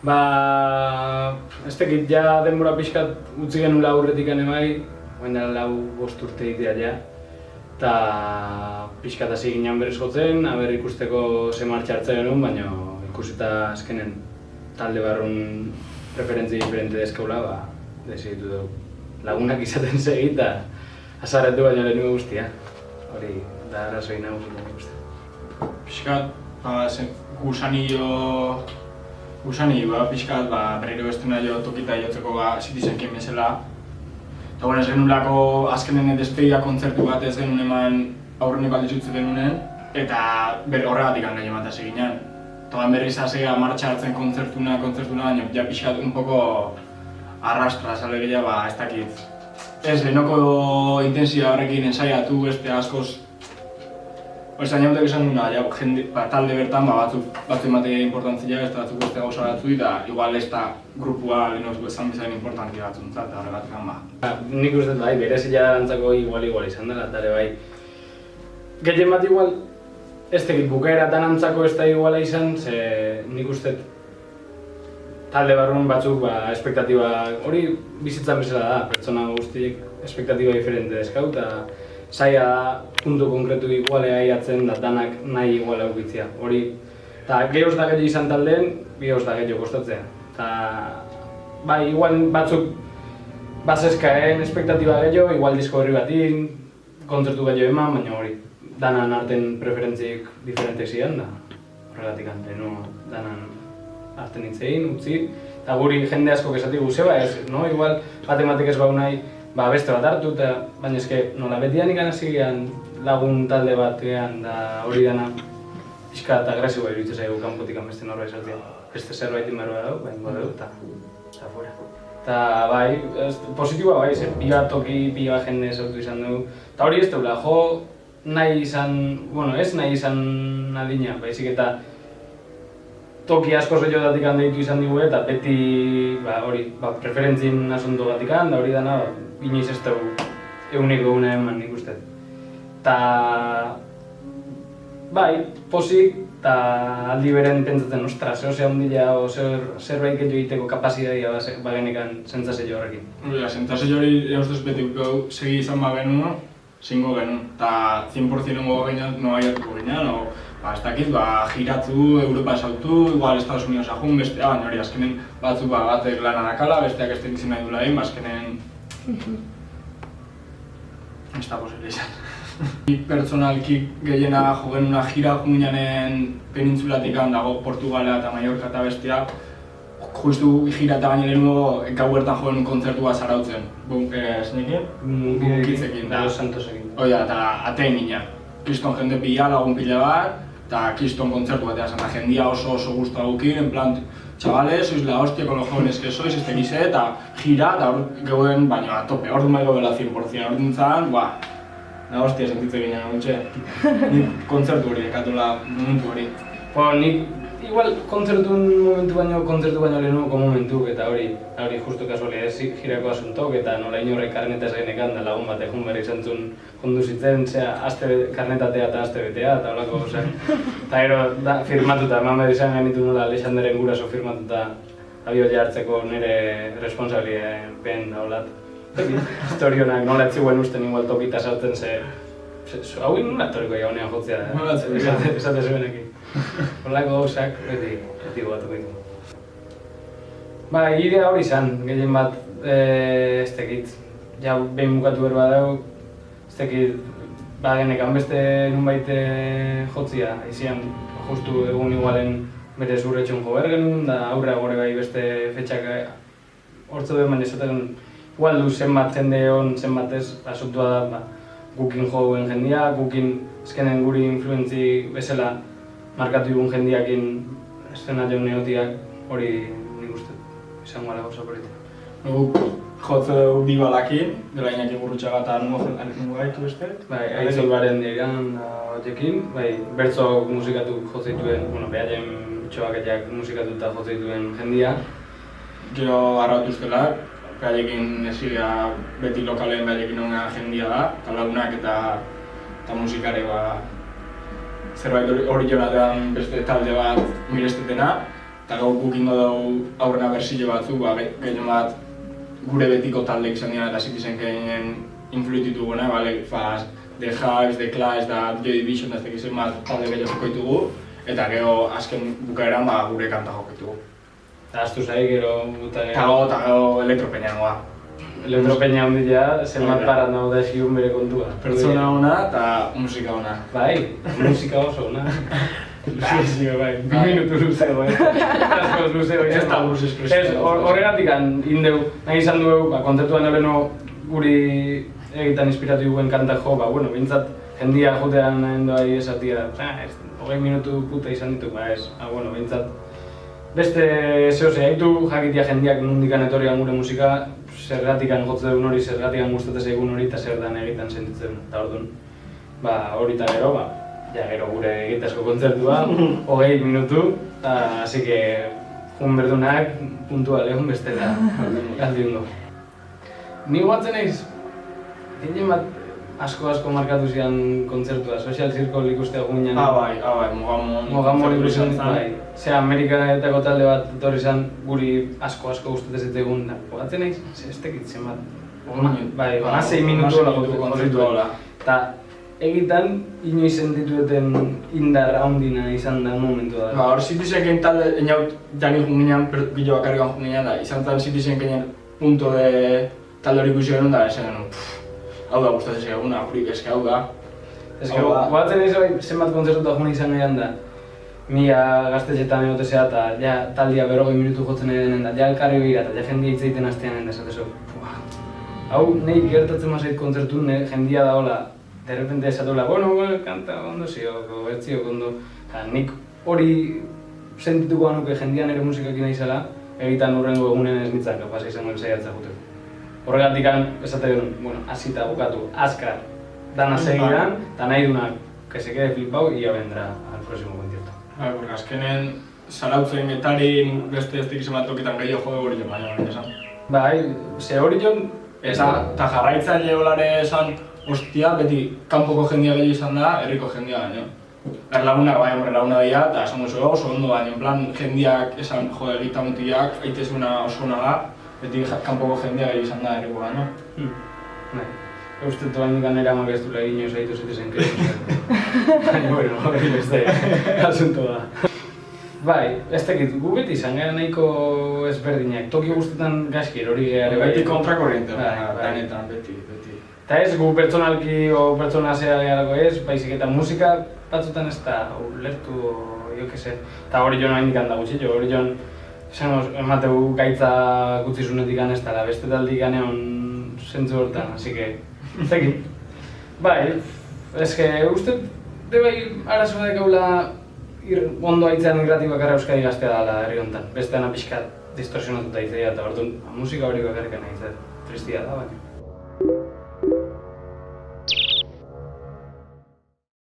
Ez tekit ja denbora pixkat utzi genula aurretik bai, baina 4-5 urte ditea ja. Eta pixkat hasi ginen berriz jotzen, aber ikusteko ze martxa hartzen genuen, baina ikusita azkenen talde barrun preferentzi diferente dezkeula, desigitu dugu lagunak izaten segi eta azarretu baina lehenengo guztia. Hori da arrazoi nagusia guztia. Pixkat, gusanillo pixkat, berriro bestena jo tokita jotzeko Citizen Kane bezala. Eta ez genulako azkenen despedida kontzertu bat ez genuen eman aurreneko aldizutze genunen, eta horregatik nahi ematen hasi ginen. Eta berriz hasea martxa hartzen kontzertuna, baina ja pixkat un poco arrastra, alegia, ez dakit. Ez, lehenoko intensia horrekin ensaiatu beste askoz. Zain hautek esan duna, talde bertan batzuk ematea importantzia, ez batzuk beste gauza batzu, eta igual ez da grupua lehenok esan bezain importantzia batzuntzat, eta horregatik Nik uste bai, berezila darantzako igual izan dela, eta ere bai. Gehien bat igual, ez tekit bukaera danantzako ez da iguala izan, ze nik uste talde barrun batzuk espektatiba hori bizitzan bezala da, pertsona guztiek espektatiba diferente dezkau, eta zaila da puntu konkretu igualea aiatzen da danak nahi iguala eukitzia. Hori, eta gehoz da gehiago izan taldeen, gehoz da gehiago kostatzea. Eta igual batzuk bazeskaen espektatiba gehiago, igual disko berri batin, kontzertu gehiago eman, baina hori, danan arten preferentziek diferentek ziren da. Horregatik lehenu danan arten hitzein, utzi, eta guri jende asko esatigu zeba ez, no? Igual matematik ez bau nahi, beste bat hartu, baina eske nola betian ikan hasi gehan lagun talde batean da hori dana pixka eta agresiboa iruditzen zaigu kanpotik beste norbait esatea. Beste zerbait inbarua dago, baina dugu, eta fuera. Eta bai, positiboa bai, ze pila toki, pila jende zautu izan dugu. Eta hori ez deula, jo nahi izan, ez nahi izan adina, baizik eta toki asko zeiotatik deitu izan digu eta beti preferentzien asunto batik da hori dana inoiz ez dugu eguneko eguna eman nik uste. Eta bai, posik eta aldi beren pentsatzen, ostra, zehose handila o zerbait gehiago egiteko kapazitatea bagenekan sentsazio horrekin. Sentsazio hori eustez beti segi izan bagenu, zingo genuen, eta 100% nengo gainean no aiatuko gainean, ez dakit, jiratu, Europa esautu, igual Estados Unidos ajun, bestea, baina hori azkenen batzuk batek lana dakala, besteak ez tekitzen nahi dula egin, azkenen ez da posible izan. Pertsonalki gehiena jo genuna jira jungianen penintzulatik dago Portugala eta Mallorca eta bestea, justu jira eta gaine lehenengo gau bertan jo genuen kontzertua zarautzen. Zinekin? Bukitzekin. Los Santosekin. Oida, eta atein ginen. Kriston jende pila, lagun pila bat, eta kriston kontzertu batea zen, eta jendia oso guztua gukin, en plan, chavales, sois la hostia con los jóvenes que sois, ez tekize, eta jira, eta hor geuen, baina a tope, hor du maigo bela 100%, hor dintzen, la hostia sentitzen ginen, gutxe. Nik kontzertu hori, ekatola momentu hori. Nik igual kontzertu baino lehenuko momentuk, eta hori justu kasualia ez jirako asuntok, eta nola inorrek karnetaz genekan da lagun batek jun berri zantzun konduzitzen, karnetatea eta aste betea, eta holako gozak. Eta gero firmatuta, eman behar izan genitu nola Alexanderen guraso firmatuta abio jartzeko nire responsabilien da holat. Historionak nola etziguen usten igual tokita sartzen ze... Hau nola etoriko honean jotzea da, esate zuenekin. Horlako gauzak beti gogatuko ditu. Idea hori izan, gehien bat ez tekit. Ja, behin bukatu behar badau, ez tekit, genekan beste nunbait jotzia, izian justu egun igualen bere zurretxun jo behar genuen, da aurrea gore bai beste fetxak hortzu duen baina esaten igual du zenbat jende hon, zenbat ez, asuntua da gukin joen jendia, gukin ezkenen guri influentzi bezala markatu dugun jendiakin estena jaun neotiak hori nik uste izango gara gauza politika. Guk jotze dugu Bibalakin, dela Iñaki Gurrutxaga eta nungo gaitu beste? Aitzolbaren digan batekin, bertzo musikatu jotzituen, behaien txoaketiak musikatu eta jotzituen jendia. Gero arrautu ustela, behaiekin ezidea beti lokalen behaiekin hona jendia da, eta lagunak eta musikare zerbait hori jonatean beste talde bat mirestetena, eta gaur gukingo dugu aurrena bersio batzu, gehien bat gure betiko taldeik izan dira eta Citizen Kanen influititu guna, The Hives, The Clash, da Joy Division, da ez tekizen bat talde gehiago joko ditugu, eta gero azken bukaeran gure kanta joko ditugu. Eta aztu zai, gero guta Eta gero elektropeñangoa. Elektropeña ondila, zenbat parat nago da eskiun bere kontua. Pertsona ona eta musika ona. Bai, musika oso ona. Luzio, bai, 2 minutu luzeo, bai. Askoz luzeo. Ez da buruz espresio. Horregatik indeu, nahi izan dugu, kontzertuan horreno guri egitan inspiratu duen kantak jo, bintzat jendia jotean nahen doai esatia, 20 minutu puta izan ditu, bintzat beste zehose, haitu jakitia jendiak nundikan etorrian gure musika, zergatikan jotze dugun hori, zergatikan gustatzen egun hori eta zer dan egiten sentitzen, eta orduan, hori eta gero, gero gure egitazko kontzertua, 20 minutu, así que jun berdunak puntual egun bestela galdi hungo. Ni guatzen eiz, gehien bat asko markatu zian kontzertua, Social Circle ikustea guinan. Bai, Mogamon ikusten bai. Zea, Ameriketako talde bat etorri zan guri asko gustatzen zitegun da. Guatzen eiz, ez tekit zen bat. Bai, 6 minutu hola. Eta egitan, inoiz sentitueten indar haundina izan da momentu da. Hor Citizen Kane talde, eniaut jani junginan, gilo bakarrikan junginan da, izan zen Citizen Kane punto de talde hori ikusi genuen da, esan genuen, hau da gustatzen eguna, apurik eske hau da. Eske, guatzen eiz zenbat kontzertuta juni izan gehian da, mila gaztetxetan egotezea eta taldia 20 minutu jotzen edenen da, elkarri behira eta jendia hitz egiten hastean da, esatezo. Hau, nahi gertatzen mazait kontzertun, jendia da hola, de repente esatola, kanta ondo zio, bertzio ondo. Nik hori sentituko nuke jendian ere musikakin naizela, egitan hurrengo egunen ez nintzen kapaz izango ensaiatza juteko. Horregatik esate genuen, hasita bukatu, azkar, dana segidan, eta nahi dunak, que se quede flipau, y ya vendrá al próximo concierto. Porque azkenen, zarautzen getari beste ez dikizen bat tokitan gehiago jode hori joan, baina hori esan. Bai, ze hori joan... Eta jarraitzaile holare esan, ostia, beti kanpoko jendia gehiago izan da, herriko jendia baino. Lagunak laguna dira, eta esan duzu oso ondo baina, en plan, jendiak esan, jode, egita mutiak, aitezuna oso ona da, beti kanpoko jendia gehiago izan da herriko baino. Bai, uste toain ganera amak ez dula egin oso haitu Citizen Kane. Baina, hori beste asunto da. Bai, ez dakit, gu beti izan gara nahiko ezberdinak, Tokio guztetan gaizkir hori ere bai. Beti kontrakorriente, danetan, beti. Eta ez, gu pertsonalki o pertsona zera gehiago ez, baizik eta musika batzutan ez da ulertu o jo que se. Eta hori joan hain dikan da gutxillo, hori joan emateu gaitza gutzizunetik ez dela, beste taldik ganean zentzu hortan, así que, ez dakit. Bai, ez que, uste, bai arazoa dekaula ondo haitzean irrati bakarra Euskadi gaztea dela herri honetan. Bestean pixkat distorsionatuta izatea eta orduan musika hori bakarrik nahi tristia da baina.